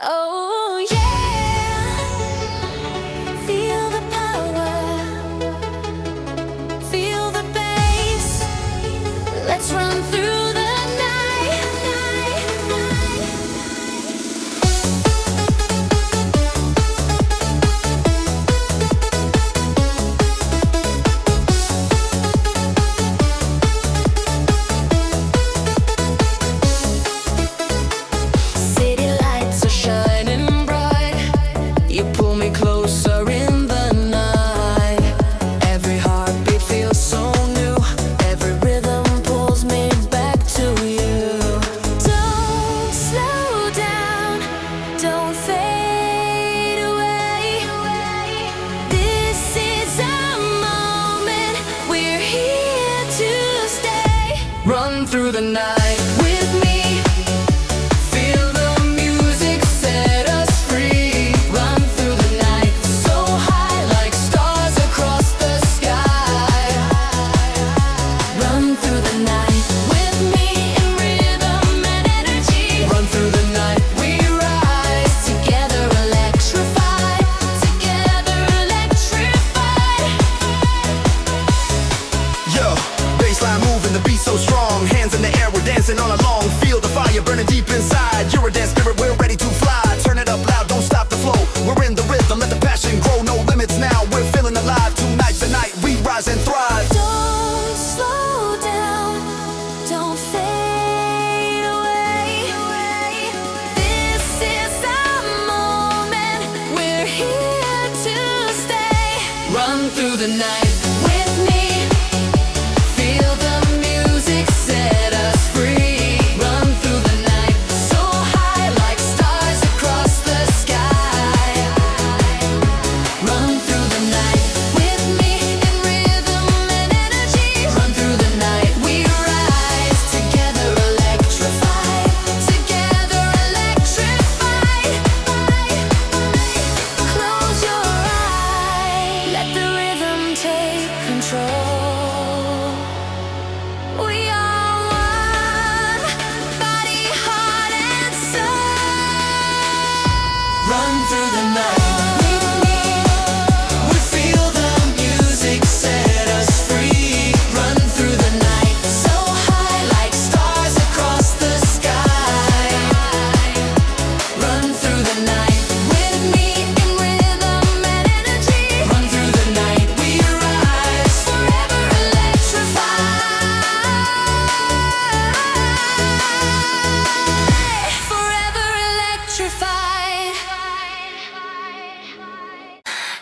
Oh yeah, feel the power, feel the bass. Let's run through the closer in the night. Every heartbeat feels so new. Every rhythm pulls me back to you. Don't slow down, don't fade away. This is our moment, we're here to stay. Run through the night with me. So strong, hands in the air, we're dancing all along. Feel the fire burning deep inside. Eurodance spirit, we're ready to fly. Turn it up loud, don't stop the flow. We're in the rhythm, let the passion grow. No limits now, we're feeling alive. Tonight's the night, we rise and thrive. Don't slow down, don't fade away. This is our moment, we're here to stay. Run through the night with me. Run through the night with me. We feel the music set us free. Run through the night, so high like stars across the sky. Run through the night with me in rhythm and energy. Run through the night, we rise, forever electrified. Forever electrified.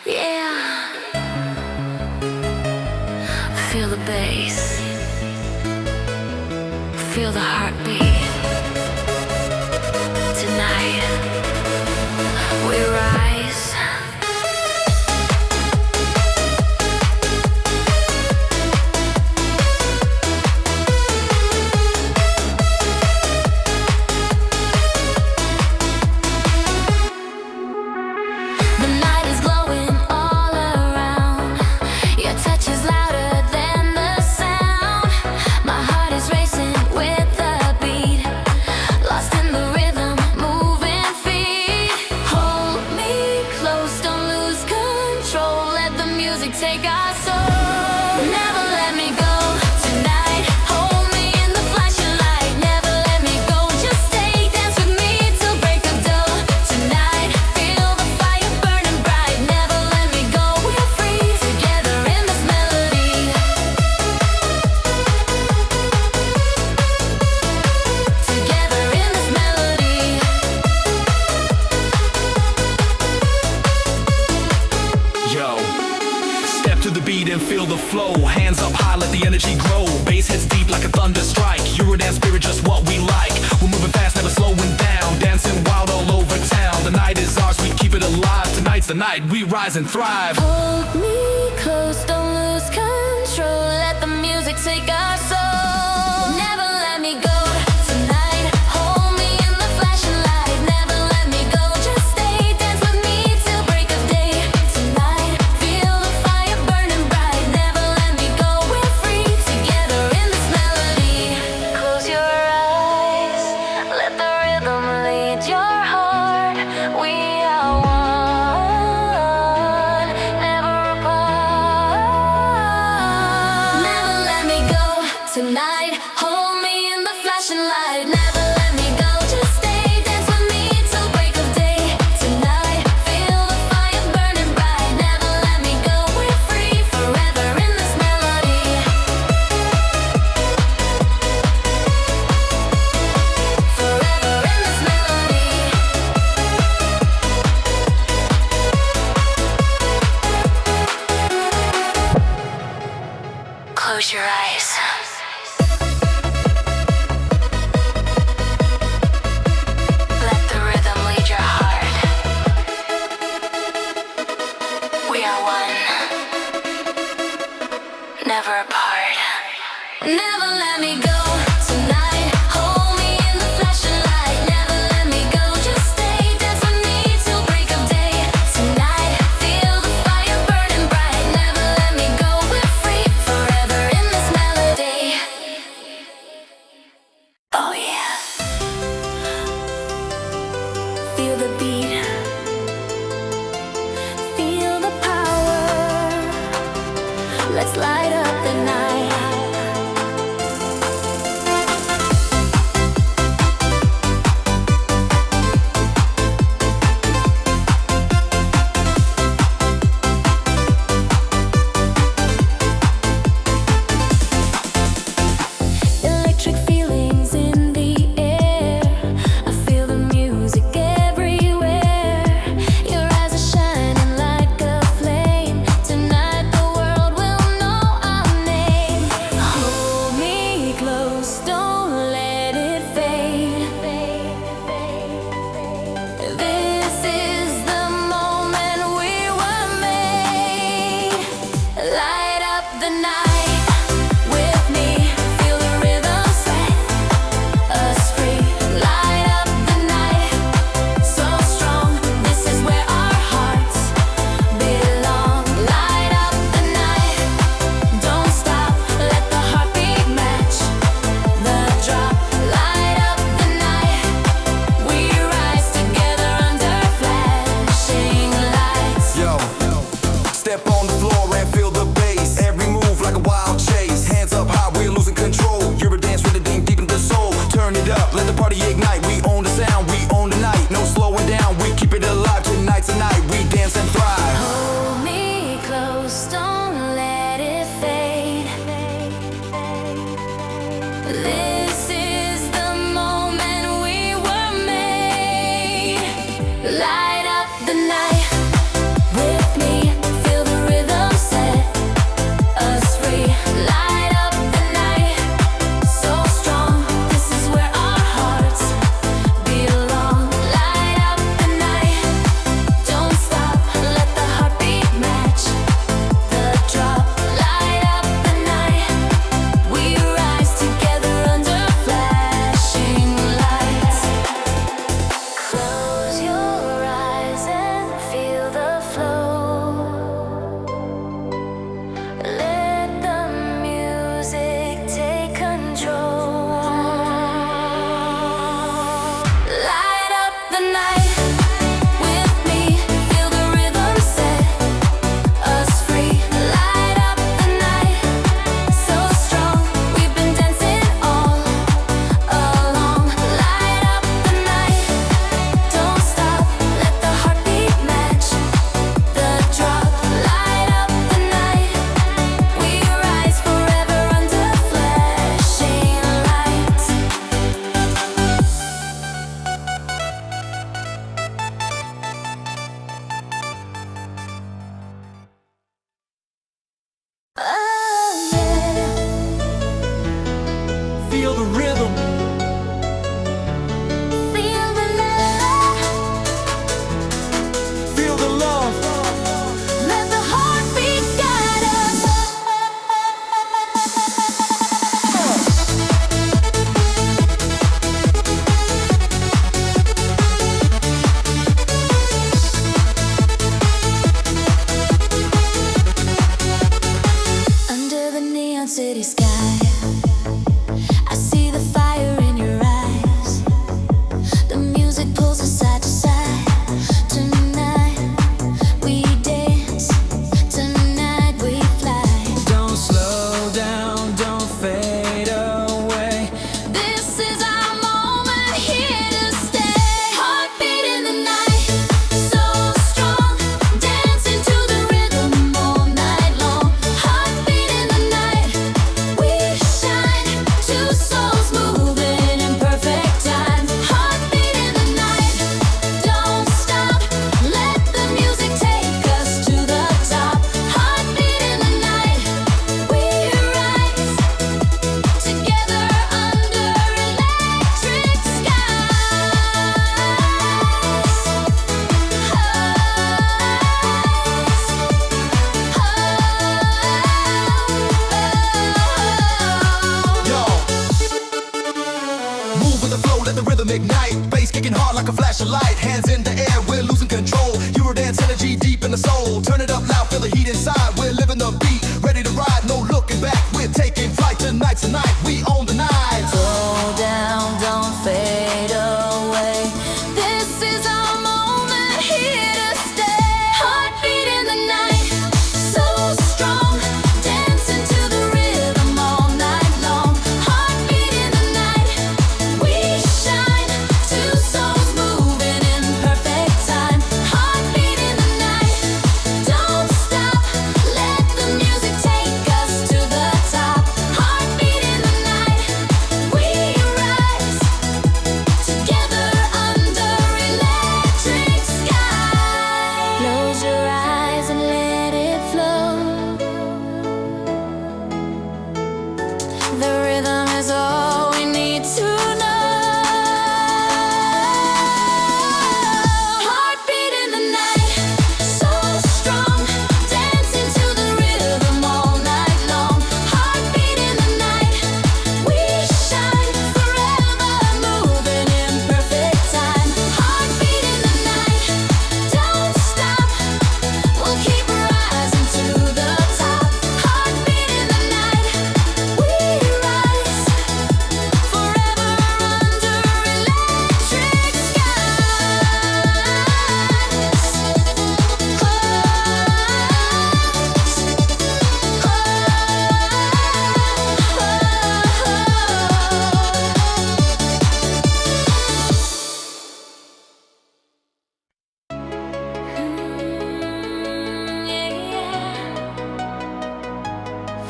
Yeah, feel the bass, feel the heartbeat. Tonight, we rise. The night is glowing all around. Your touch is louder than the sound. My heart is racing with the beat, lost in the rhythm, moving feet. Hold me close, don't lose control. Let the music take our soul. Never let me go tonight. Hold me in the flashing light. Never let me go. Just stay, dance with me till break of dawn. Tonight, feel the fire burning bright. Never let me go. We're free together in this melody. Together in this melody. Yo, step to the beat and feel the flow. Hands up high, let the energy grow. Bass hits deep like a thunder strike. Eurodance spirit, just what we like. We're moving fast, never slowing down. Dancing wild all over town. The night is ours, we keep it alive. Tonight's the night, we rise and thrive. Hold me close, don't lose control. Let the music take our soul. Never let me go tonight. Hold me in the flashing light. Never let me go. Just stay, dance with me till break of day. Tonight, feel the fire burning bright. Never let me go. We're free together in this melody. Close your eyes, let the rhythm lead your heart. is our moment, here to stay. Heartbeat in the night, so strong, dancing to the rhythm all night long. Heartbeat in the night, we shine, two souls moving in perfect time. Heartbeat in the night, don't stop, let the music take us to the top. Heartbeat in the night, we rise, together under electric sky. Close your eyes and let it flow. The rhythm is all we need to know. Heartbeat in the night, so strong, dancing to the rhythm all night long. Heartbeat in the night, we shine, forever moving in perfect time. Heartbeat in the night, don't stop, we'll keep rising to the top. Heartbeat in the night, we rise, forever under electric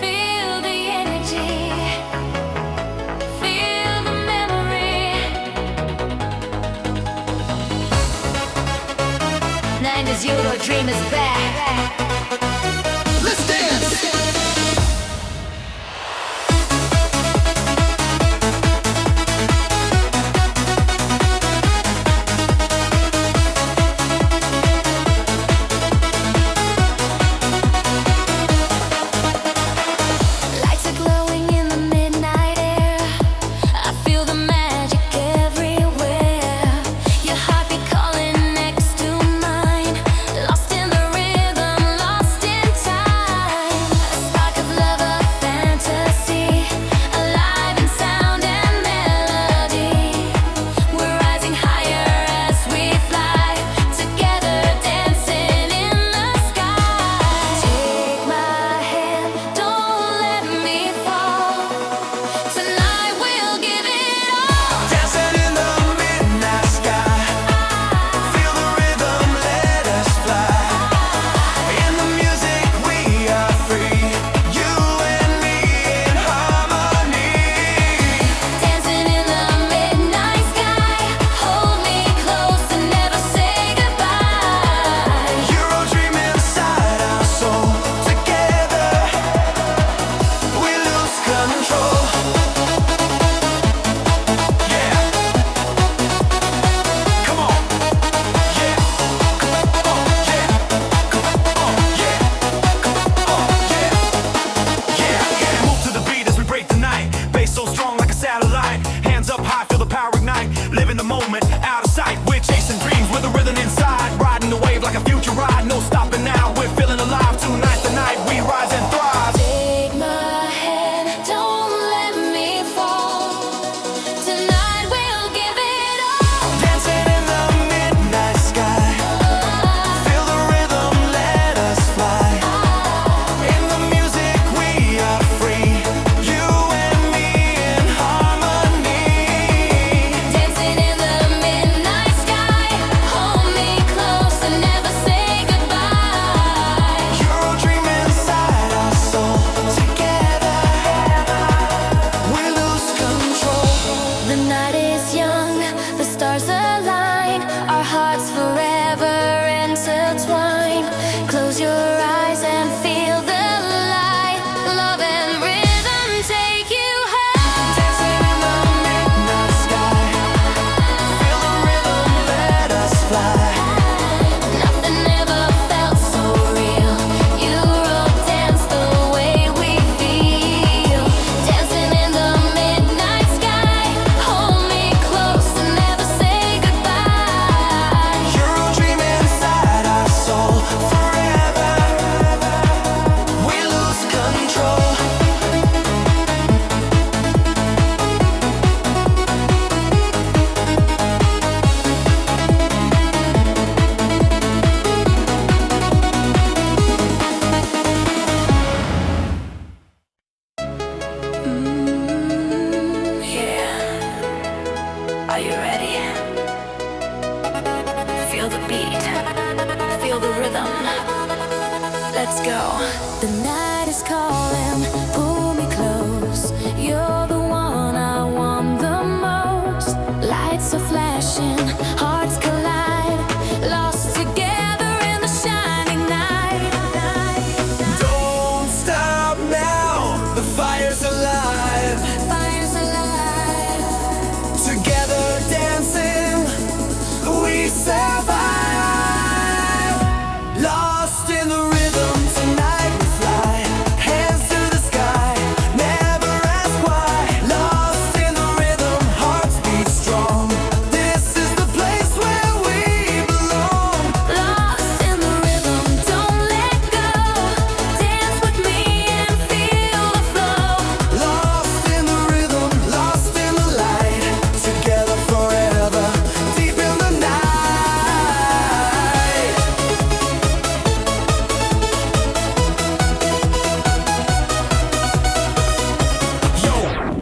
Feel the energy, feel the memory. 90s Euro dream is back. Let's dance! Lights are glowing in the midnight air. I feel the magic everywhere. Your heartbeat calling next to mine. Lost in the rhythm, go. The night is calling, pull me close. You're the one I want the most. Lights are flashing, hearts collide, lost together in the shining night. Don't stop now, the fire's alive. Fire's alive. Together dancing, we survive. Lost in the rhythm, tonight we fly. Hands to the sky, never ask why. Lost in the rhythm, hearts beat strong. This is the place where we belong. Lost in the rhythm, don't let go. Dance with me and feel the flow. Lost in the rhythm, lost in the light. Together forever, deep in the night. Yo,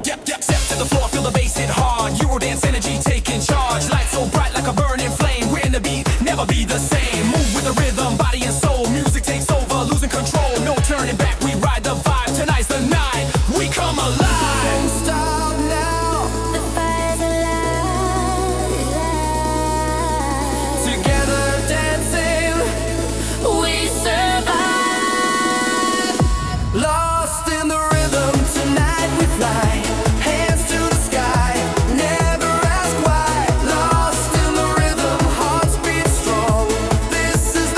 yep, step to the floor, feel the bass hit hard. Eurodance energy taking charge. Lights so bright like a burning flame. We're in the beat, never be the same. Move with the rhythm, body and soul. Music takes over, losing control. No turning back, we ride the vibe. Tonight's the night, we come alive. Don't stop now. The fire's alive. Together dancing, We survive. lost in the rhythm. Tonight we fly. Hands to the sky, never ask why. Lost in the rhythm, hearts beat strong. This is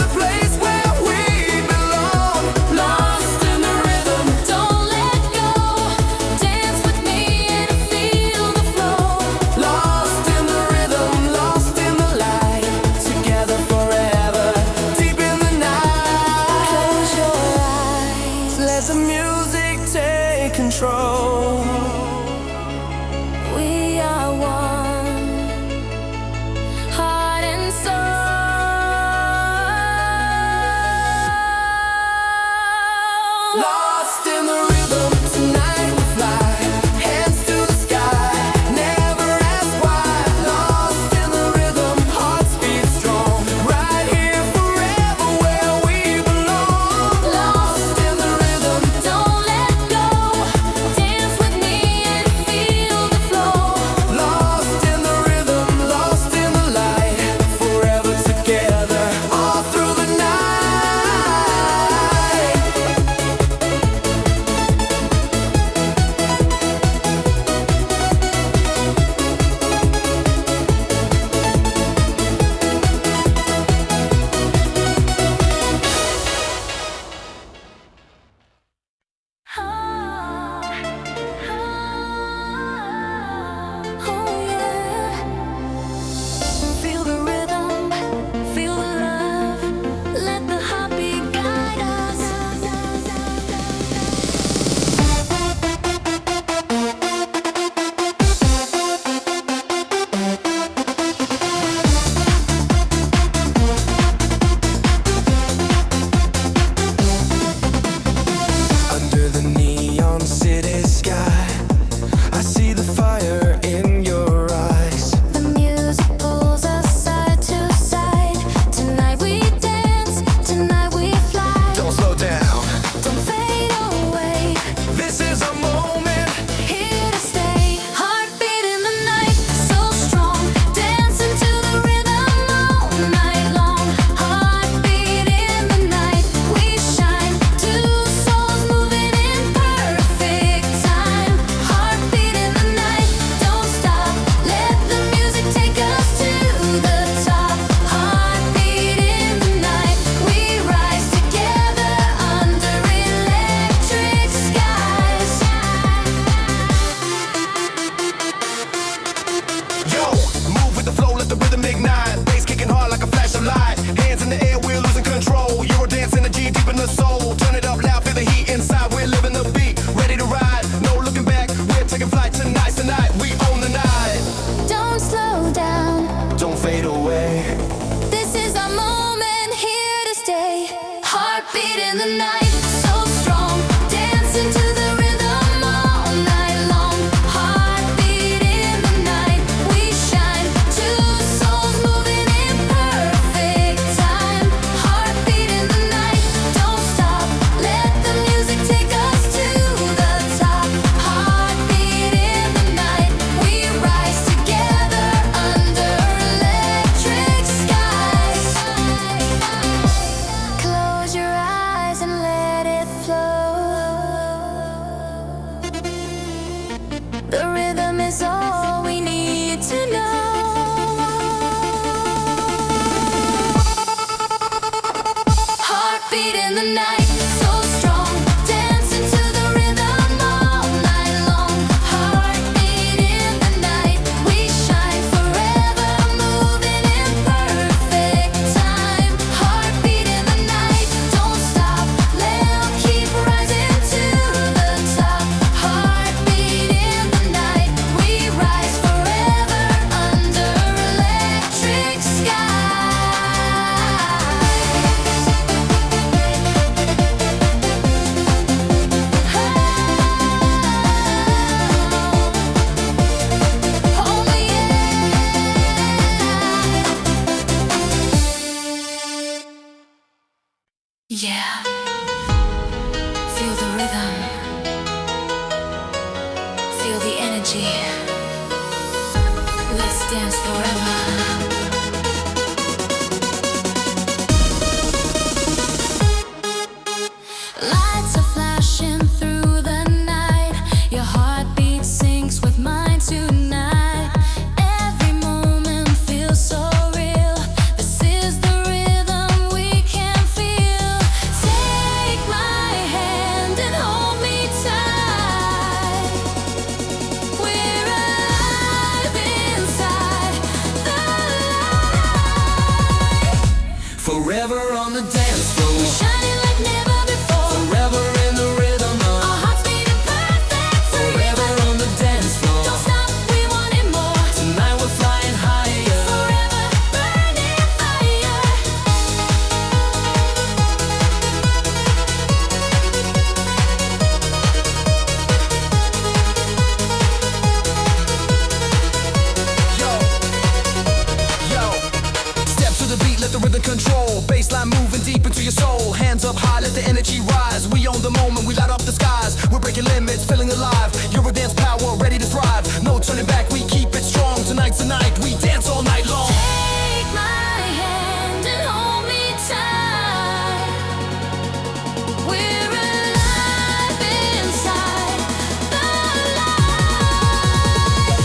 in the night, so strong, dancing to the rhythm all night long. Heartbeat in the night, we shine forever, moving in perfect time. Heartbeat in the night, don't stop, let's keep rising to the top. Heartbeat in the night, we rise forever under electric yeah. Feel the rhythm. Feel the energy. Let's dance forever. Lights are flashing through the night. Your heartbeat syncs with mine tonight. Every moment feels so real. This is the rhythm we can feel. Take my hand and hold me tight. We're alive inside the light. Forever on the dance floor, Shining like never before. forever in the rhythm Our of. hearts beating perfect. Forever on the dance floor, Don't stop, we want it more. tonight we're flying higher. Forever burning fire. Yo, step to the beat, let the rhythm control. Bassline moving deep into your soul. Hands up high, let the energy rise. We own the moment, we light up the skies. We're breaking limits, feeling alive. Eurodance power, ready to thrive. No turning back, we keep it strong. Tonight's the night, we dance all night long. Take my hand and hold me tight. We're alive inside the light.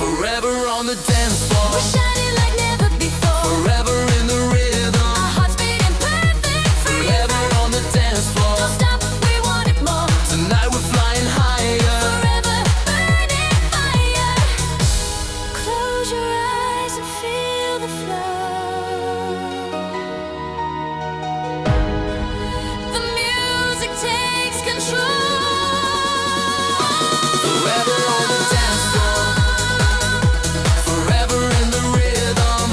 Forever on the dance floor, We're shining like never before. forever in the rhythm. Our hearts beating perfect. Forever on the dance floor, Don't stop, we want it more. tonight we're flying higher. Forever burning fire. Close your eyes and feel the flow. The music takes control. Forever on the dance floor, forever in the rhythm.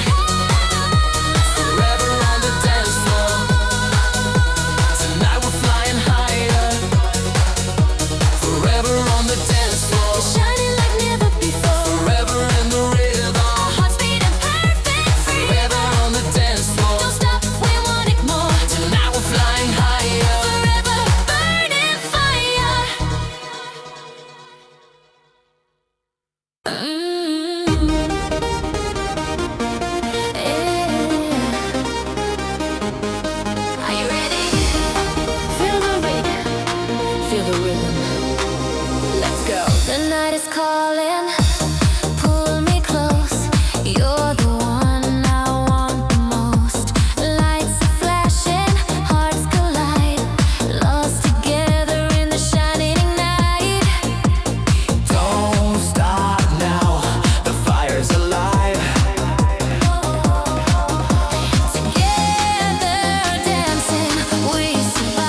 Forever on the dance floor, tonight we're flying higher. Forever on the dance floor, Shining like never before. forever in the rhythm. Our hearts beating perfect. Forever on the dance floor, Don't stop, we want it more. tonight we're flying higher. Forever burning fire. Are you ready? Feel the beat, feel the rhythm. Let's go. The night is calling, pull me close. You're the one I want the most. Lights are flashing, hearts collide, lost together in the shining night. Don't stop now, the fire's alive. Together dancing, we survive.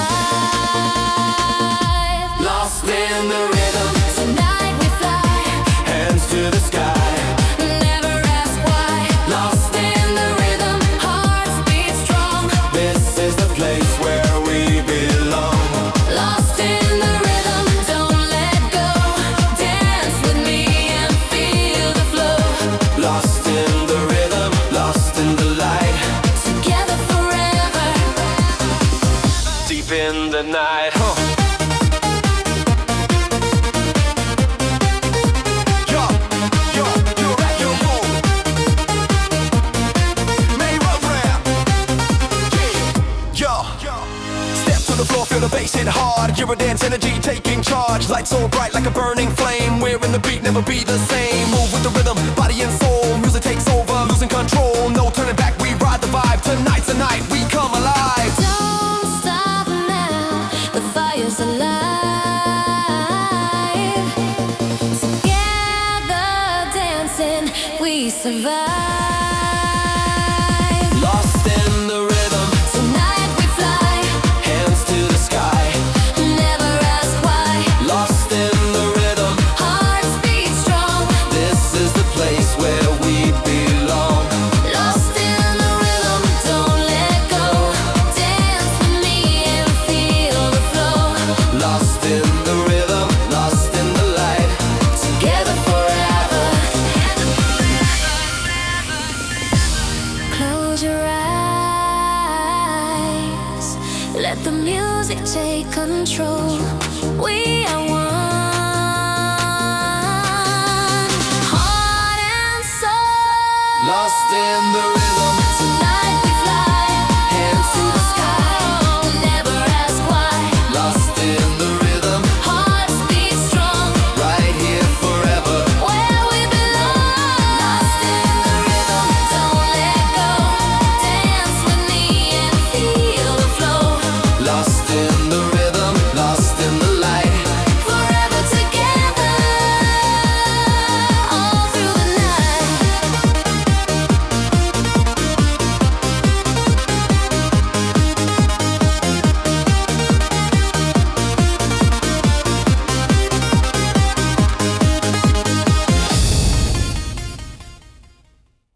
Lost in the rhythm, Tonight we fly, hands to the sky. never ask why. Lost In the rhythm, hearts beat strong. This is the place where we belong. Lost in the rhythm, don't let go. Dance with me and feel the flow. Lost in the rhythm, lost in the light. Together forever. Deep in the night. Yo, yo, you're at your home. May road rap. Yo, step to the floor, feel the bass hit hard. Eurodance energy taking charge. Lights so bright like a burning flame. We're in the beat, never be the same. Move with the rhythm, body and soul. Music takes over, losing control. No turning back, we ride the vibe. Tonight's the night, we come alive. Don't stop. survive. Lost in the rhythm, Tonight we fly, hands to the sky. never ask why. Lost in the rhythm, Hearts beat strong, this is the place where we belong. lost in the rhythm, don't let go. Dance with me and feel the flow. Lost in the rhythm, lost in the light. Together forever. Close your eyes, let the music take control. We are